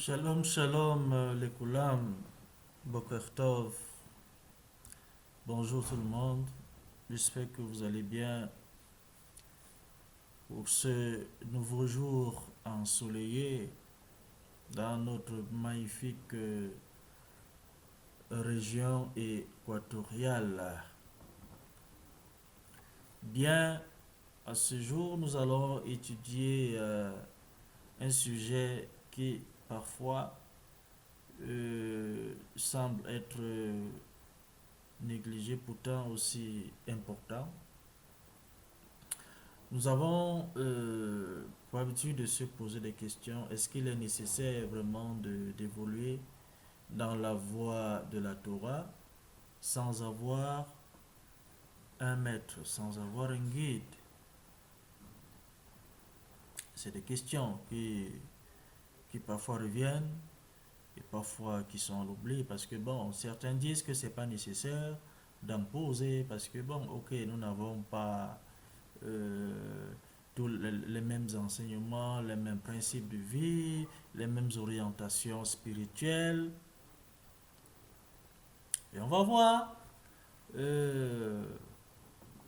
Shalom, shalom, les Koulam, Boker Tov. Bonjour tout le monde. J'espère que vous allez bien pour ce nouveau jour ensoleillé dans notre magnifique région équatoriale. Bien, à ce jour, nous allons étudier un sujet qui parfois semble être négligé, pourtant aussi important. Nous avons pour habitude de se poser des questions. Est-ce qu'il est nécessaire vraiment d'évoluer dans la voie de la Torah sans avoir un maître, sans avoir un guide? C'est des questions qui parfois reviennent et parfois qui sont à l'oubli parce que bon, certains disent que c'est pas nécessaire d'en poser parce que bon, ok, nous n'avons pas euh, tous les mêmes enseignements, les mêmes principes de vie, les mêmes orientations spirituelles. Et on va voir euh,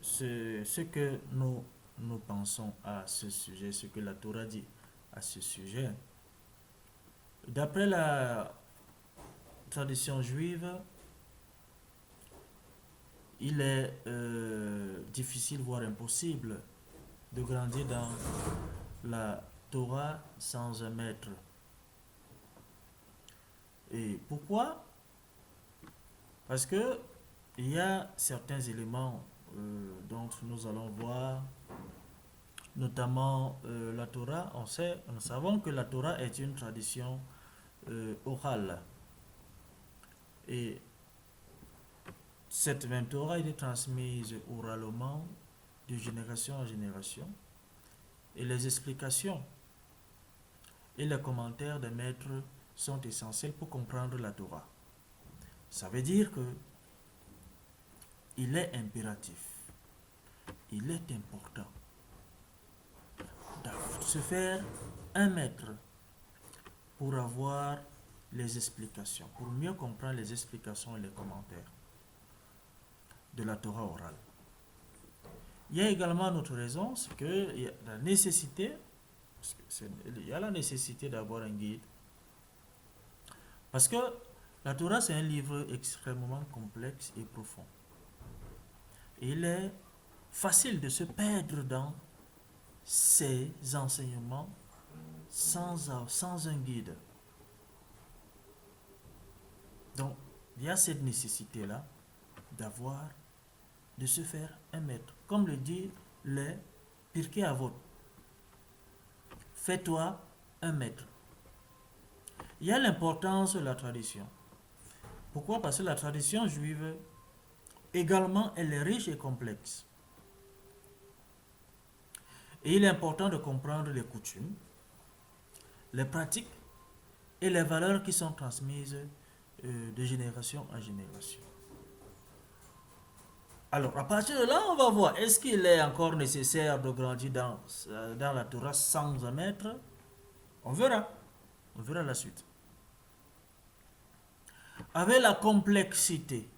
ce que nous pensons à ce sujet, ce que la Torah dit à ce sujet. D'après la tradition juive, il est difficile, voire impossible, de grandir dans la Torah sans un maître. Et pourquoi? Parce que il y a certains éléments dont nous allons voir, notamment la Torah. Nous savons que la Torah est une tradition orale. Et cette même Torah est transmise oralement de génération en génération. Et les explications et les commentaires des maîtres sont essentiels pour comprendre la Torah. Ça veut dire que il est impératif, il est important de se faire un maître pour avoir les explications, pour mieux comprendre les explications et les commentaires de la Torah orale. Il y a également une autre raison, c'est qu'il y a la nécessité, il y a la nécessité d'avoir un guide. Parce que la Torah, c'est un livre extrêmement complexe et profond. Et il est facile de se perdre dans ces enseignements sans un guide. Donc, il y a cette nécessité-là de se faire un maître. Comme le dit les Pirkei Avot. Fais-toi un maître. Il y a l'importance de la tradition. Pourquoi? Parce que la tradition juive, également, elle est riche et complexe. Et il est important de comprendre les coutumes, les pratiques et les valeurs qui sont transmises de génération en génération. Alors, à partir de là, on va voir, est-ce qu'il est encore nécessaire de grandir dans la Torah sans un maître? On verra. On verra la suite. Avec la complexité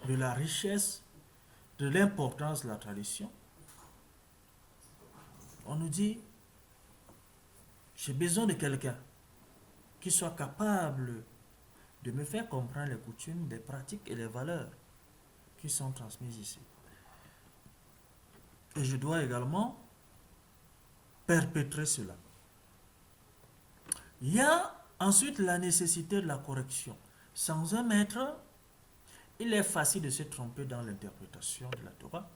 de la richesse, de l'importance de la tradition, on nous dit, j'ai besoin de quelqu'un qui soit capable de me faire comprendre les coutumes, les pratiques et les valeurs qui sont transmises ici. Et je dois également perpétrer cela. Il y a ensuite la nécessité de la correction. Sans un maître, il est facile de se tromper dans l'interprétation de la Torah.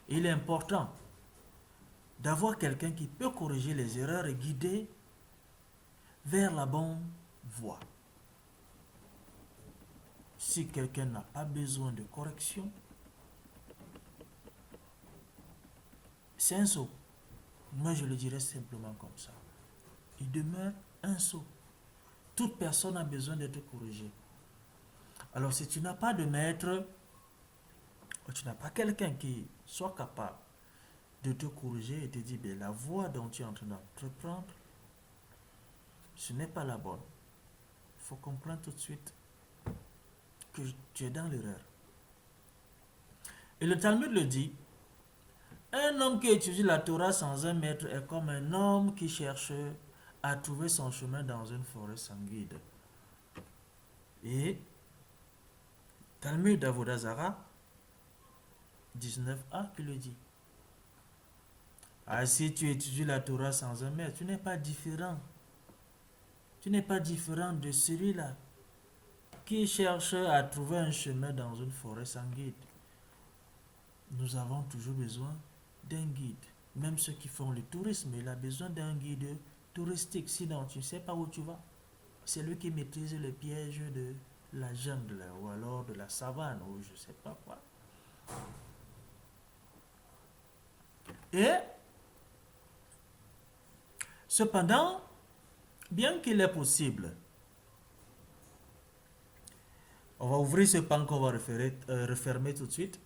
Il est important d'avoir quelqu'un qui peut corriger les erreurs et guider vers la bonne voie. Si quelqu'un n'a pas besoin de correction, c'est un sot. Moi, je le dirais simplement comme ça. Il demeure un sot. Toute personne a besoin d'être corrigée. Alors, si tu n'as pas de maître, ou tu n'as pas quelqu'un qui soit capable de te corriger et te dire, la voie dont tu es en train d'entreprendre ce n'est pas la bonne. Il faut comprendre tout de suite que tu es dans l'erreur. Et le Talmud le dit, un homme qui étudie la Torah sans un maître est comme un homme qui cherche à trouver son chemin dans une forêt sans guide. Et Talmud d'Avodah Zarah 19a qui le dit. Ah, si tu étudies la Torah sans un maître, tu n'es pas différent. Tu n'es pas différent de celui-là qui cherche à trouver un chemin dans une forêt sans guide. Nous avons toujours besoin d'un guide. Même ceux qui font le tourisme, il a besoin d'un guide touristique. Sinon, tu ne sais pas où tu vas. C'est lui qui maîtrise les pièges de la jungle ou alors de la savane ou je ne sais pas quoi. Et cependant, bien qu'il est possible, on va ouvrir ce pan qu'on va refermer tout de suite,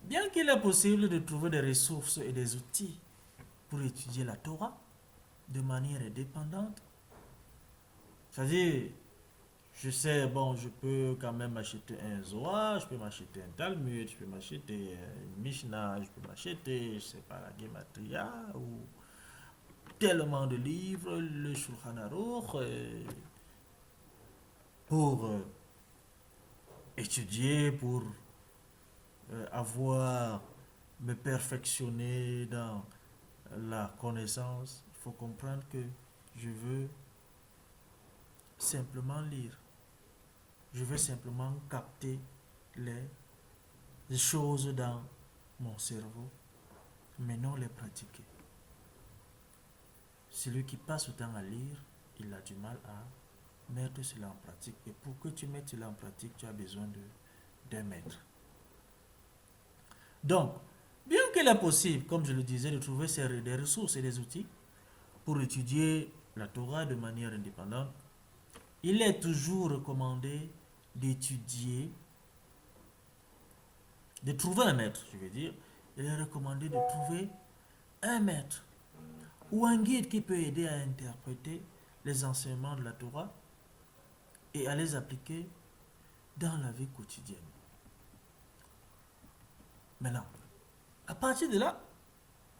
bien qu'il est possible de trouver des ressources et des outils pour étudier la Torah de manière indépendante, c'est-à-dire, je sais, bon, je peux quand même acheter un Zohar, je peux m'acheter un Talmud, je peux m'acheter une Mishnah, je peux m'acheter, je sais pas, la Gematria ou tellement de livres, le Shulchan Aruch, pour étudier, pour me perfectionner dans la connaissance. Il faut comprendre que je veux simplement lire. Je veux simplement capter les choses dans mon cerveau, mais non les pratiquer. Celui qui passe le temps à lire, il a du mal à mettre cela en pratique. Et pour que tu mettes cela en pratique, tu as besoin d'un maître. Donc, bien qu'il est possible, comme je le disais, de trouver des ressources et des outils pour étudier la Torah de manière indépendante, il est toujours recommandé d'étudier, de trouver un maître, je veux dire. Il est recommandé de trouver un maître ou un guide qui peut aider à interpréter les enseignements de la Torah et à les appliquer dans la vie quotidienne. Maintenant, à partir de là,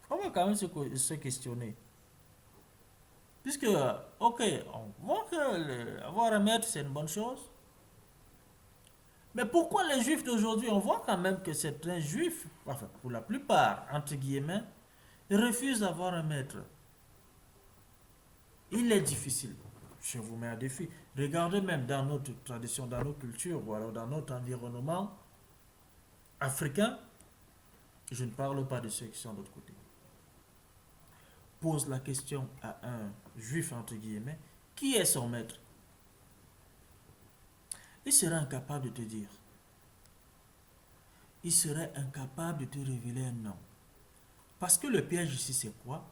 on va quand même se questionner. Puisque, ok, on voit que avoir un maître, c'est une bonne chose. Mais pourquoi les juifs d'aujourd'hui, on voit quand même que certains juifs, enfin pour la plupart, entre guillemets, refusent d'avoir un maître. Il est difficile. Je vous mets un défi. Regardez même dans notre tradition, dans nos cultures, ou alors dans notre environnement africain, je ne parle pas de ceux qui sont de l'autre côté. Pose la question à un juif, entre guillemets, qui est son maître? Il serait incapable de te dire. Il serait incapable de te révéler un nom. Parce que le piège ici, c'est quoi?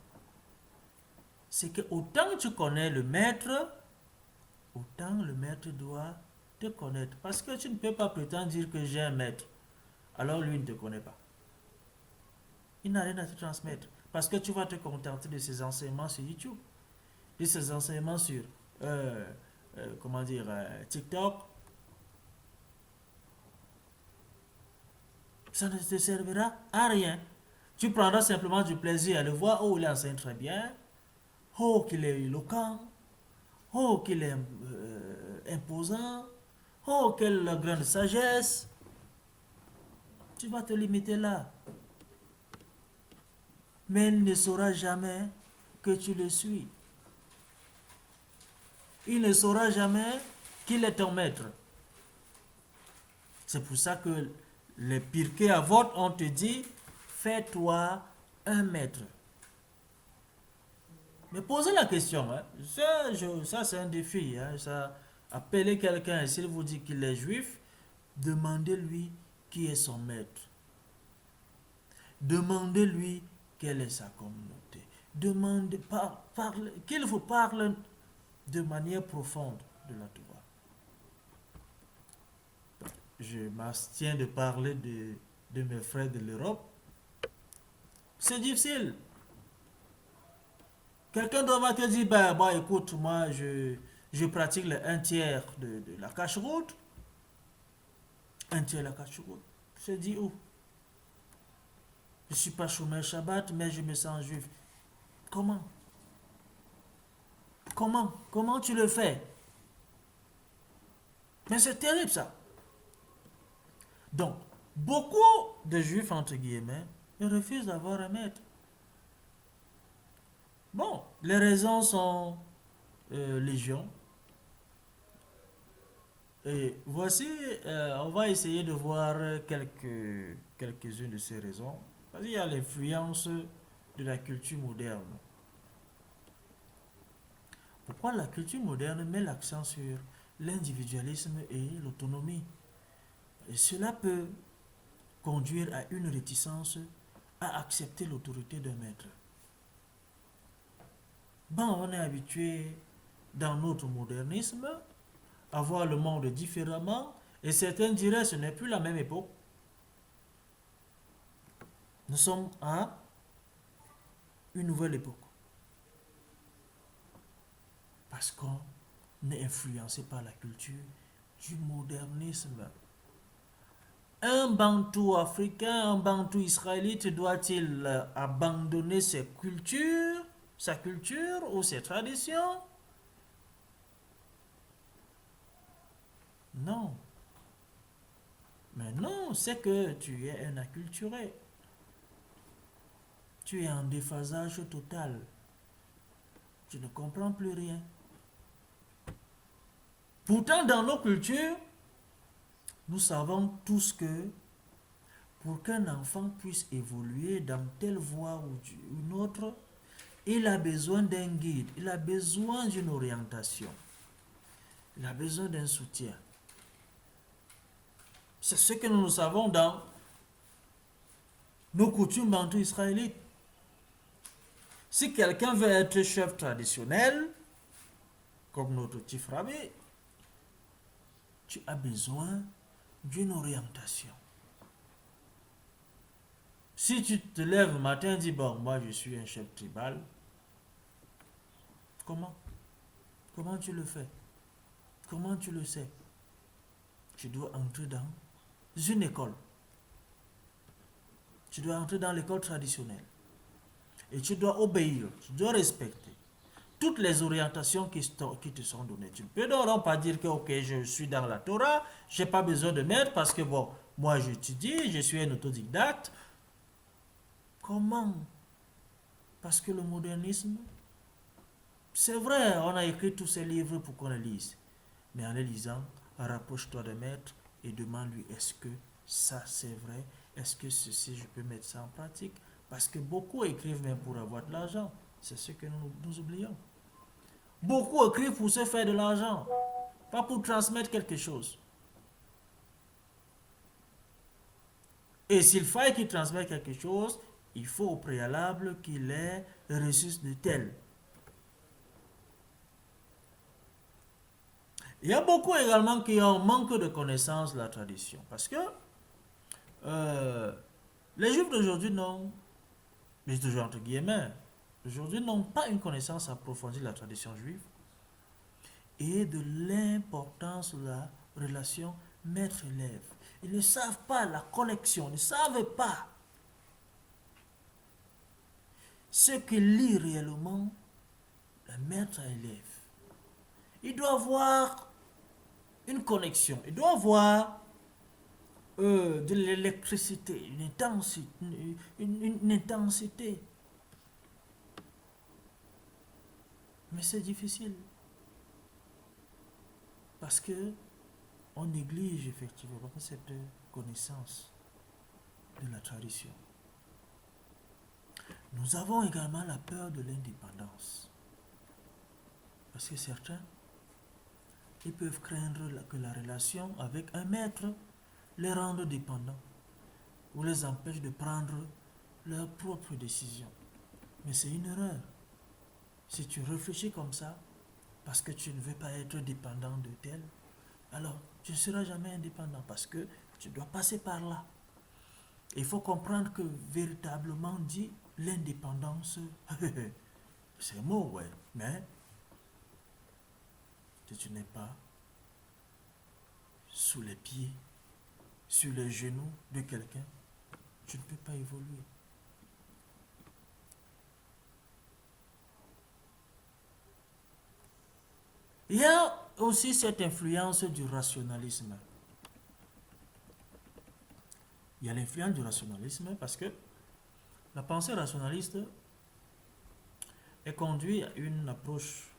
C'est que autant que tu connais le maître, autant le maître doit te connaître. Parce que tu ne peux pas prétendre dire que j'ai un maître. Alors lui ne te connaît pas. Il n'a rien à te transmettre. Parce que tu vas te contenter de ses enseignements sur YouTube, de ses enseignements sur TikTok. Ça ne te servira à rien. Tu prendras simplement du plaisir à le voir. Oh, il enseigne très bien. Oh, qu'il est éloquent. Oh, qu'il est imposant. Oh, quelle grande sagesse. Tu vas te limiter là. Mais il ne saura jamais que tu le suis. Il ne saura jamais qu'il est ton maître. C'est pour ça que les Pirkei Avot, on te dit, fais-toi un maître. Mais posez la question, hein. Ça c'est un défi. Hein. Ça, appelez quelqu'un et s'il vous dit qu'il est juif, demandez-lui qui est son maître. Demandez-lui quelle est sa communauté. Qu'il vous parle de manière profonde de la Torah. Je m'abstiens de parler de mes frères de l'Europe. C'est difficile. Quelqu'un doit te dire, bah, bon, écoute, moi, je pratique le un tiers de la cache-route. Un tiers de la cache-route. Je dis où? Je ne suis pas chômeur Shabbat, mais je me sens juif. Comment? Comment tu le fais? Mais c'est terrible ça. Donc, beaucoup de juifs, entre guillemets, ils refusent d'avoir un maître. Bon, les raisons sont légion. Et voici, on va essayer de voir quelques-unes de ces raisons. Parce qu'il y a l'influence de la culture moderne. Pourquoi la culture moderne met l'accent sur l'individualisme et l'autonomie? Et cela peut conduire à une réticence à accepter l'autorité d'un maître. Bon, on est habitué dans notre modernisme à voir le monde différemment et certains diraient que ce n'est plus la même époque. Nous sommes à une nouvelle époque. Parce qu'on est influencé par la culture du modernisme. Un bantou africain, un bantou israélite doit-il abandonner sa culture ou ses traditions? Non. Mais non, c'est que tu es un acculturé. Tu es en déphasage total. Tu ne comprends plus rien. Pourtant, dans nos cultures, nous savons tous que pour qu'un enfant puisse évoluer dans telle voie ou une autre, il a besoin d'un guide, il a besoin d'une orientation, il a besoin d'un soutien. C'est ce que nous savons dans nos coutumes bantou israélites. Si quelqu'un veut être chef traditionnel, comme notre Tifrabi, tu as besoin d'une orientation. Si tu te lèves le matin et dis, bon, moi je suis un chef tribal, comment? Comment tu le fais? Comment tu le sais? Tu dois entrer dans une école. Tu dois entrer dans l'école traditionnelle. Et tu dois obéir, tu dois respecter toutes les orientations qui te sont données. Tu ne peux donc pas dire que, ok, je suis dans la Torah, je n'ai pas besoin de maître parce que, bon, moi j'étudie, je suis un autodidacte. Comment? Parce que le modernisme, c'est vrai, on a écrit tous ces livres pour qu'on les lise. Mais en les lisant, rapproche-toi de maître et demande-lui, est-ce que ça c'est vrai? Est-ce que ceci, je peux mettre ça en pratique? Parce que beaucoup écrivent même pour avoir de l'argent. C'est ce que nous oublions. Beaucoup écrivent pour se faire de l'argent, pas pour transmettre quelque chose. Et s'il faille qu'il transmette quelque chose, il faut au préalable qu'il ait reçu de tel. Il y a beaucoup également qui ont manque de connaissance de la tradition. Parce que euh, les juifs d'aujourd'hui n'ont, mais toujours entre guillemets, aujourd'hui n'ont pas une connaissance approfondie de la tradition juive et de l'importance de la relation maître-élève. Ils ne savent pas la connexion, ils ne savent pas ce que lie réellement le maître à élève. Il doit avoir une connexion, il doit avoir de l'électricité, une intensité, une intensité. Mais c'est difficile parce que on néglige effectivement cette connaissance de la tradition. Nous avons également la peur de l'indépendance. Parce que certains, ils peuvent craindre que la relation avec un maître les rende dépendants ou les empêche de prendre leurs propres décisions. Mais c'est une erreur. Si tu réfléchis comme ça, parce que tu ne veux pas être dépendant de tel, alors tu ne seras jamais indépendant parce que tu dois passer par là. Il faut comprendre que véritablement dit l'indépendance, C'est mot, ouais. Mais si tu n'es pas sous les pieds, sur les genoux de quelqu'un, tu ne peux pas évoluer. Il y a aussi cette influence du rationalisme. Il y a l'influence du rationalisme parce que la pensée rationaliste est conduite à une approche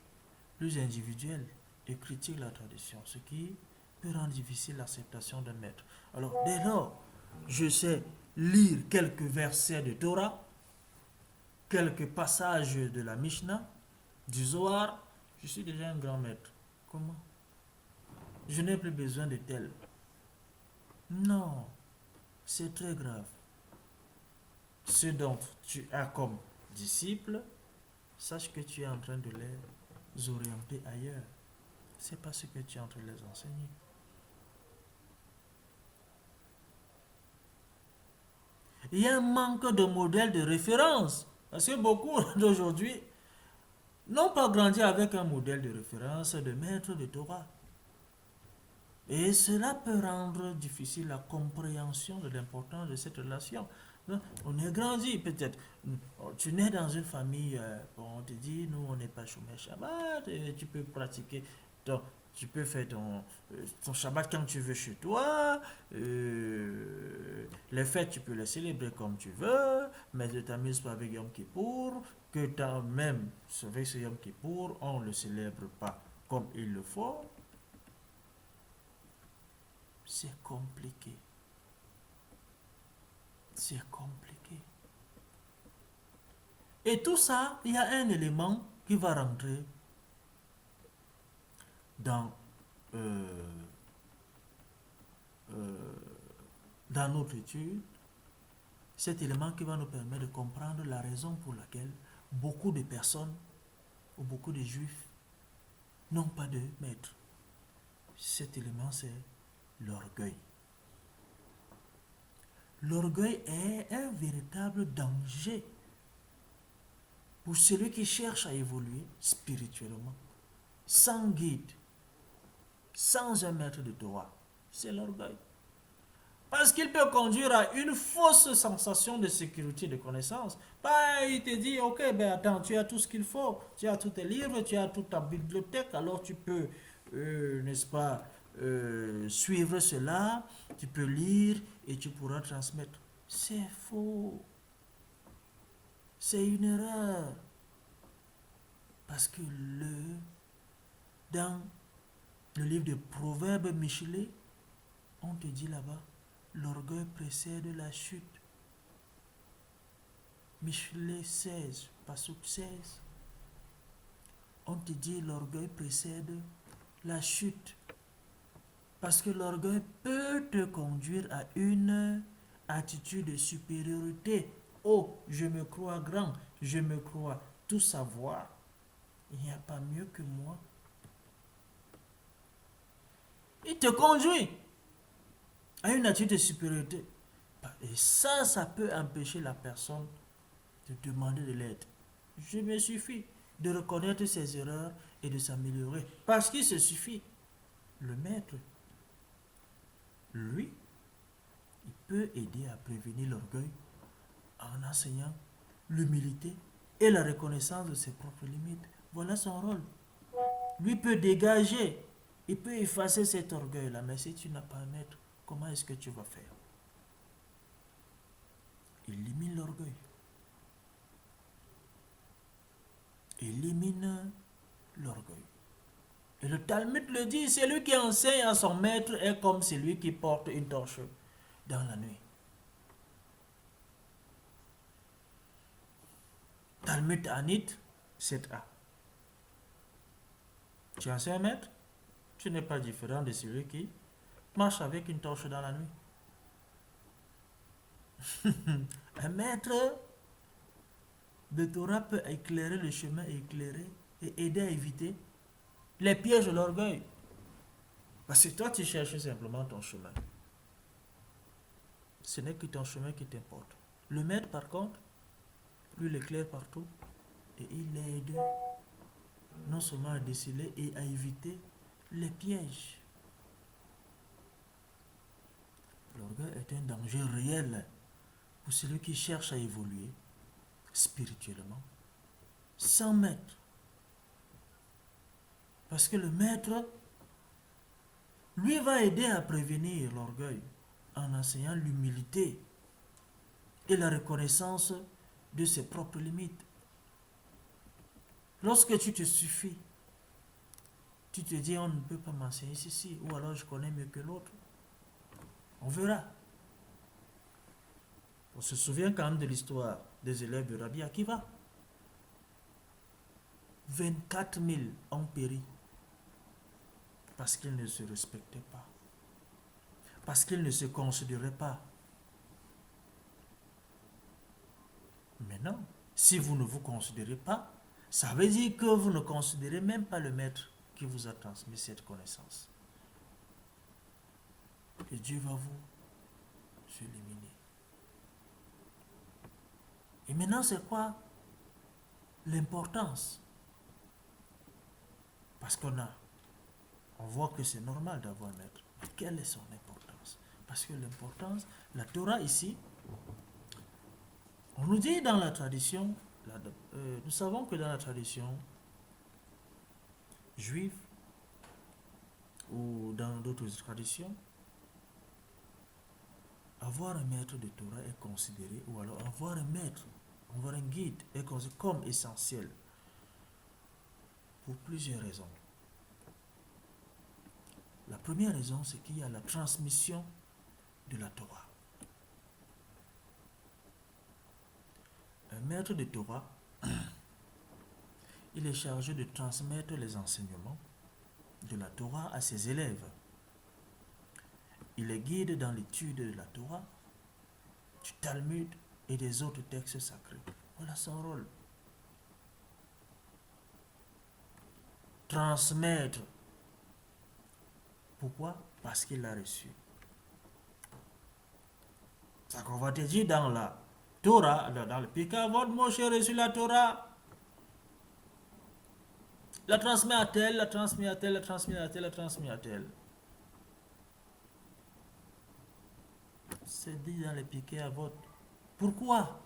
plus individuelle et critique la tradition, ce qui peut rendre difficile l'acceptation d'un maître. Alors, dès lors, je sais lire quelques versets de Torah, quelques passages de la Mishnah, du Zohar, je suis déjà un grand maître. Comment? Je n'ai plus besoin de tel. Non, c'est très grave. Ce dont tu as comme disciple, sache que tu es en train de les orienter ailleurs. C'est pas ce que tu es en train de les enseigner. Il y a un manque de modèle de référence. Parce que beaucoup d'aujourd'hui n'ont pas grandi avec un modèle de référence de maître de Torah. Et cela peut rendre difficile la compréhension de l'importance de cette relation. On est grandi peut-être. Tu nais dans une famille, bon, on te dit, nous on n'est pas chômage Shabbat, et tu peux pratiquer, donc, tu peux faire ton Shabbat quand tu veux chez toi, les fêtes tu peux les célébrer comme tu veux, mais ne t'amuse pas avec Yom Kippour, que quand même, avec ce Yom Kippour, on ne le célèbre pas comme il le faut. C'est compliqué. C'est compliqué. Et tout ça, il y a un élément qui va rentrer dans, euh, euh, dans notre étude. Cet élément qui va nous permettre de comprendre la raison pour laquelle beaucoup de personnes ou beaucoup de juifs n'ont pas de maître. Cet élément, c'est l'orgueil. L'orgueil est un véritable danger pour celui qui cherche à évoluer spirituellement, sans guide, sans un maître de Torah. C'est l'orgueil. Parce qu'il peut conduire à une fausse sensation de sécurité, de connaissance. Bah, il te dit, ok, ben attends, tu as tout ce qu'il faut, tu as tous tes livres, tu as toute ta bibliothèque, alors tu peux, n'est-ce pas, suivre cela, tu peux lire et tu pourras transmettre. C'est faux. C'est une erreur. Parce que dans le livre de Proverbes Michelet, on te dit là-bas, l'orgueil précède la chute. Michelet 16, Passouk 16. On te dit l'orgueil précède la chute. Parce que l'orgueil peut te conduire à une attitude de supériorité. Oh, je me crois grand, je me crois tout savoir. Il n'y a pas mieux que moi. Il te conduit à une attitude de supériorité. Et ça peut empêcher la personne de demander de l'aide. Je me suffit de reconnaître ses erreurs et de s'améliorer. Parce qu'il se suffit. Le maître, lui, il peut aider à prévenir l'orgueil en enseignant l'humilité et la reconnaissance de ses propres limites. Voilà son rôle. Lui peut dégager, il peut effacer cet orgueil-là. Mais si tu n'as pas un maître, comment est-ce que tu vas faire? Il élimine l'orgueil. Élimine l'orgueil. Et le Talmud le dit, celui qui enseigne à son maître est comme celui qui porte une torche dans la nuit. Talmud Anit 7a. Tu enseignes un maître, tu n'es pas différent de celui qui marche avec une torche dans la nuit. Un maître de Torah peut éclairer le chemin, éclairer et aider à éviter les pièges de l'orgueil. Parce que toi, tu cherches simplement ton chemin. Ce n'est que ton chemin qui t'importe. Le maître, par contre, lui, l'éclaire partout. et il aide non seulement à déceler et à éviter les pièges. L'orgueil est un danger réel pour celui qui cherche à évoluer spirituellement sans maître. Parce que le maître, lui, va aider à prévenir l'orgueil en enseignant l'humilité et la reconnaissance de ses propres limites. Lorsque tu te suffis, tu te dis on ne peut pas m'enseigner ceci, ou alors je connais mieux que l'autre. On verra. On se souvient quand même de l'histoire des élèves de Rabbi Akiva. 24 000 ont péri parce qu'ils ne se respectaient pas, parce qu'ils ne se considéraient pas. Maintenant, si vous ne vous considérez pas, ça veut dire que vous ne considérez même pas le maître qui vous a transmis cette connaissance. Et Dieu va vous éliminer. Et maintenant, c'est quoi l'importance? Parce on voit que c'est normal d'avoir un maître. Mais quelle est son importance? Parce que l'importance, la Torah ici, on nous dit dans la tradition, nous savons que dans la tradition juive ou dans d'autres traditions, avoir un maître de Torah est considéré, ou alors avoir un maître, avoir un guide est considéré comme essentiel pour plusieurs raisons. La première raison, c'est qu'il y a la transmission de la Torah. Un maître de Torah, il est chargé de transmettre les enseignements de la Torah à ses élèves. Il les guide dans l'étude de la Torah, du Talmud et des autres textes sacrés. Voilà son rôle. Transmettre. Pourquoi? Parce qu'il l'a reçu. Ça qu'on va te dire dans la Torah, dans le Pikavod, Moshe a reçu la Torah. La transmet à tel, la transmet à tel, la transmet à tel, la transmet à tel. C'est dit dans le Pikavod. Pourquoi?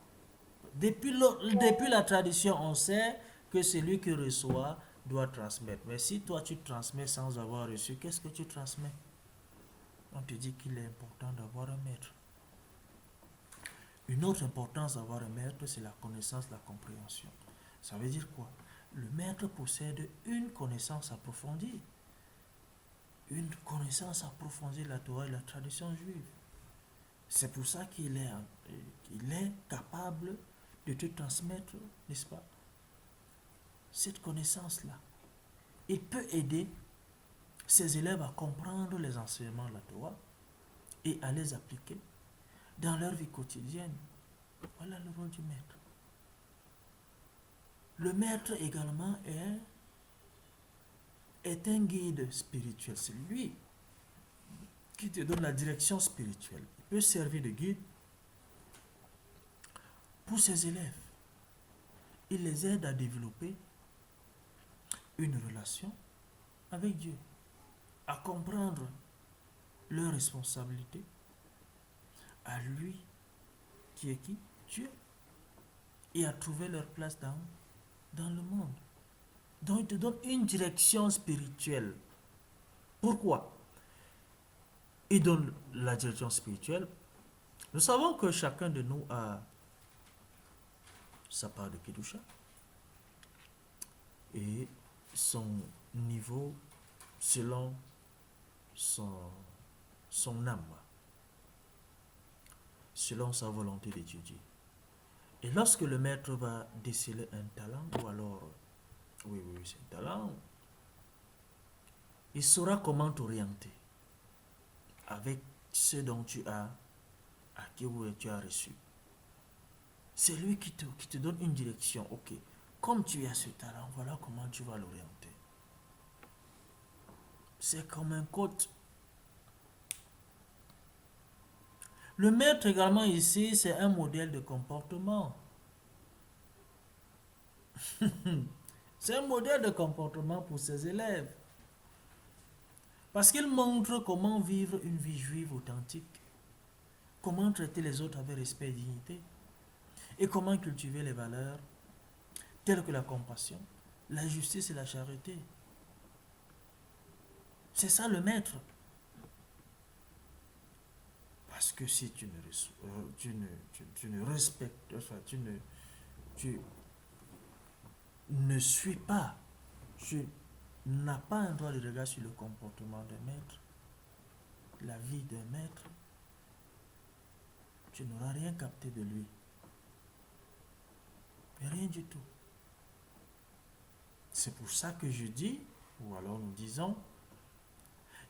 Depuis la tradition, on sait que celui qui reçoit doit transmettre. Mais si toi tu transmets sans avoir reçu, qu'est-ce que tu transmets? On te dit qu'il est important d'avoir un maître. Une autre importance d'avoir un maître, c'est la connaissance, la compréhension. Ça veut dire quoi? Le maître possède une connaissance approfondie. Une connaissance approfondie de la Torah et de la tradition juive. C'est pour ça qu'il est capable de te transmettre, n'est-ce pas, cette connaissance-là. Il peut aider ses élèves à comprendre les enseignements de la Torah et à les appliquer dans leur vie quotidienne. Voilà le rôle du maître. Le maître également est un guide spirituel. C'est lui qui te donne la direction spirituelle. Il peut servir de guide pour ses élèves. Il les aide à développer une relation avec Dieu, à comprendre leurs responsabilités, à lui qui est qui? Dieu, et à trouver leur place dans le monde. Donc il te donne une direction spirituelle. Pourquoi? Il donne la direction spirituelle. Nous savons que chacun de nous a sa part de Kedusha et son niveau selon son âme, selon sa volonté d'étudier. Et lorsque le maître va déceler un talent, ou alors, oui, c'est un talent, il saura comment t'orienter avec ce dont tu as acquis ou tu as reçu. C'est lui qui te donne une direction. Ok, comme tu as ce talent, voilà comment tu vas l'orienter. C'est comme un coach. Le maître également ici, c'est un modèle de comportement. C'est un modèle de comportement pour ses élèves. Parce qu'il montre comment vivre une vie juive authentique, comment traiter les autres avec respect et dignité, et comment cultiver les valeurs telles que la compassion, la justice et la charité. C'est ça le maître. Parce que si tu ne respectes, enfin, tu ne suis pas, tu n'as pas un droit de regard sur le comportement d'un maître, la vie d'un maître, tu n'auras rien capté de lui. Rien du tout. C'est pour ça que je dis, ou alors nous disons,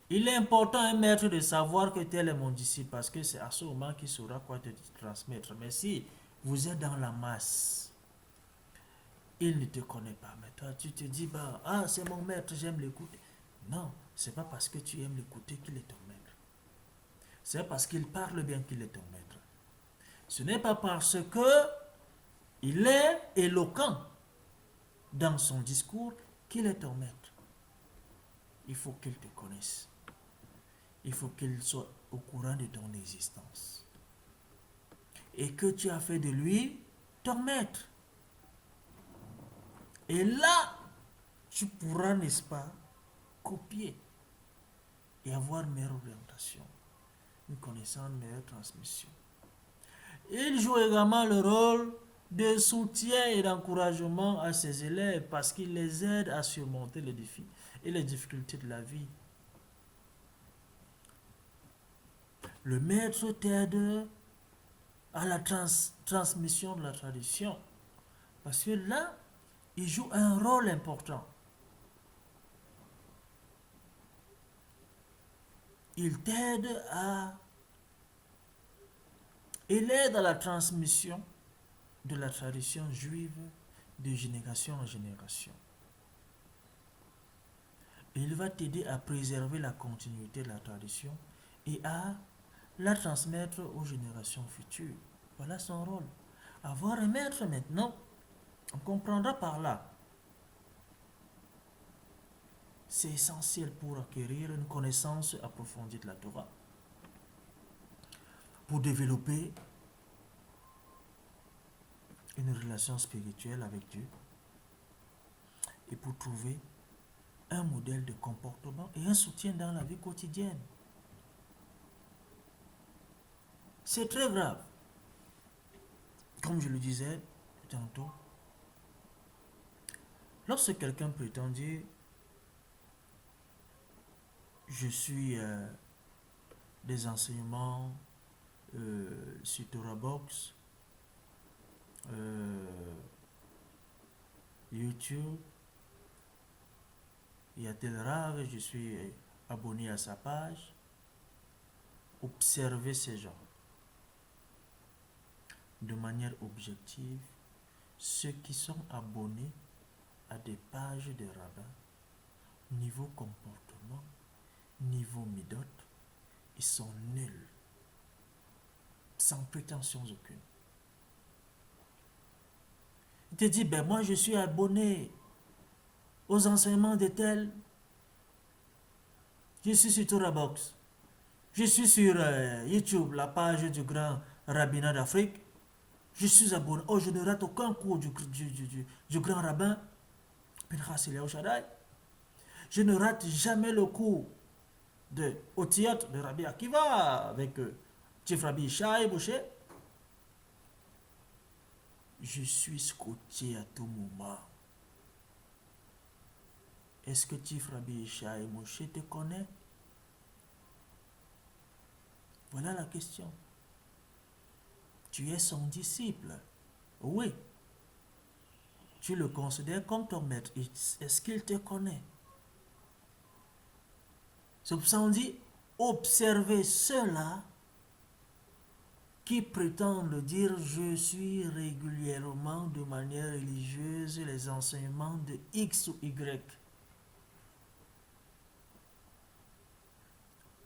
il est important un maître de savoir que tel est mon disciple parce que c'est à ce moment qu'il saura quoi te transmettre. Mais si vous êtes dans la masse, il ne te connaît pas, mais toi tu te dis, bah, ah c'est mon maître, j'aime l'écouter. Non, c'est pas parce que tu aimes l'écouter qu'il est ton maître. C'est parce qu'il parle bien qu'il est ton maître. Ce n'est pas parce que il est éloquent dans son discours qu'il est ton maître. Il faut qu'il te connaisse. Il faut qu'il soit au courant de ton existence. Et que tu as fait de lui ton maître. Et là, tu pourras, n'est-ce pas, copier et avoir une meilleure orientation, une connaissance, une meilleure transmission. Il joue également le rôle de soutien et d'encouragement à ses élèves parce qu'il les aide à surmonter les défis et les difficultés de la vie. Le maître t'aide à la transmission de la tradition parce que là, il joue un rôle important. Il t'aide à... Il aide à la transmission de la tradition juive de génération en génération. Il va t'aider à préserver la continuité de la tradition et à la transmettre aux générations futures. Voilà son rôle. Avoir un maître maintenant, on comprendra par là. C'est essentiel pour acquérir une connaissance approfondie de la Torah, pour développer une relation spirituelle avec Dieu et pour trouver un modèle de comportement et un soutien dans la vie quotidienne. C'est très grave. Comme je le disais tantôt, lorsque quelqu'un prétend dire je suis des enseignements sur Torah Box, YouTube, il y a tel rave, je suis abonné à sa page. Observez ces gens de manière objective. Ceux qui sont abonnés à des pages de rabbins, niveau comportement, niveau midot, ils sont nuls, sans prétention aucune. Il te dit, ben moi je suis abonné aux enseignements de tel, je suis sur Torah Box, je suis sur YouTube, la page du grand rabbinat d'Afrique, je suis abonné, oh je ne rate aucun cours du grand rabbin, Pinchas Eliyahu Shaddai, je ne rate jamais le cours de Otiyat de Rabbi Akiva avec Chief Rabbi Ishai Moshe. Je suis scotché à tout moment. Est-ce que Chief Rabbi Ishai Moshe te connaît? Voilà la question. Tu es son disciple. Oui. Tu le considères comme ton maître. Est-ce qu'il te connaît? C'est pour ça qu'on dit observez ceux-là qui prétendent dire je suis régulièrement de manière religieuse les enseignements de X ou Y.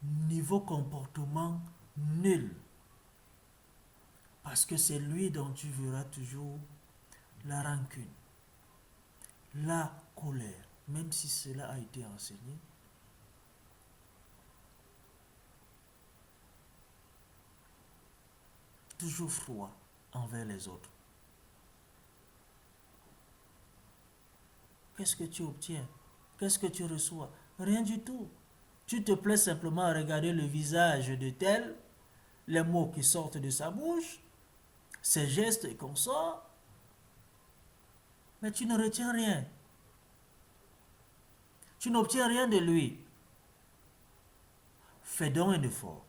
Niveau comportement nul. Parce que c'est lui dont tu verras toujours la rancune. la colère, même si cela a été enseigné, toujours froid envers les autres. Qu'est-ce que tu obtiens? Qu'est-ce que tu reçois? Rien du tout. Tu te plais simplement à regarder le visage de tel, les mots qui sortent de sa bouche, ses gestes et consorts, mais tu ne retiens rien. Tu n'obtiens rien de lui. Fais donc un effort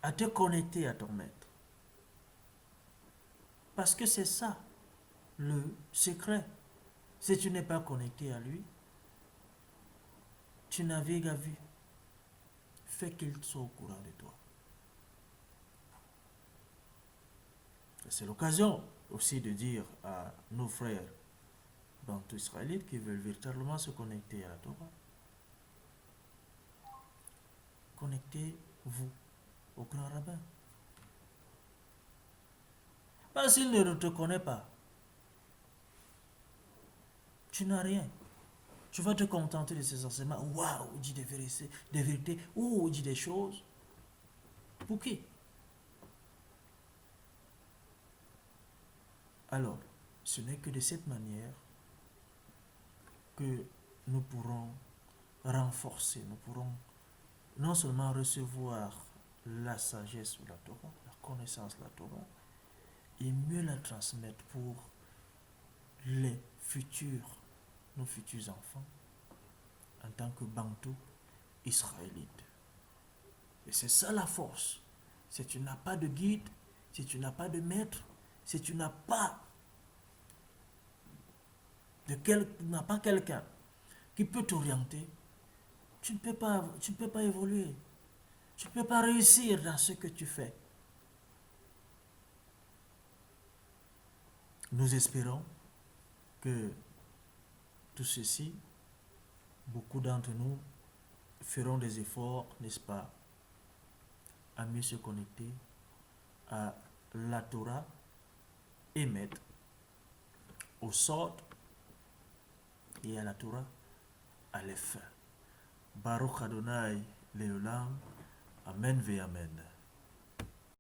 à te connecter à ton maître. Parce que c'est ça le secret. Si tu n'es pas connecté à lui, tu navigues à vue. Fais qu'il soit au courant de toi. C'est l'occasion aussi de dire à nos frères bantou israélites qui veulent véritablement se connecter à la Torah, connectez-vous au grand rabbin. Parce qu'il ne te connaît pas, tu n'as rien. Tu vas te contenter de ces enseignements. Waouh, il dit des vérités. Oh, il dit des choses. Pour qui? Alors, ce n'est que de cette manière que nous pourrons renforcer, nous pourrons non seulement recevoir la sagesse de la Torah, la connaissance de la Torah, et mieux la transmettre pour les futurs, nos futurs enfants, en tant que bantou israélite. Et c'est ça la force. Si tu n'as pas de guide, si tu n'as pas de maître, si tu n'as pas quelqu'un qui peut t'orienter, tu ne peux pas évoluer. Tu ne peux pas réussir dans ce que tu fais. Nous espérons que tout ceci, beaucoup d'entre nous feront des efforts, n'est-ce pas, à mieux se connecter à la Torah et mettre au sort et à la Torah à les fins. Baruch Adonai Leolam. Amen ve Amen.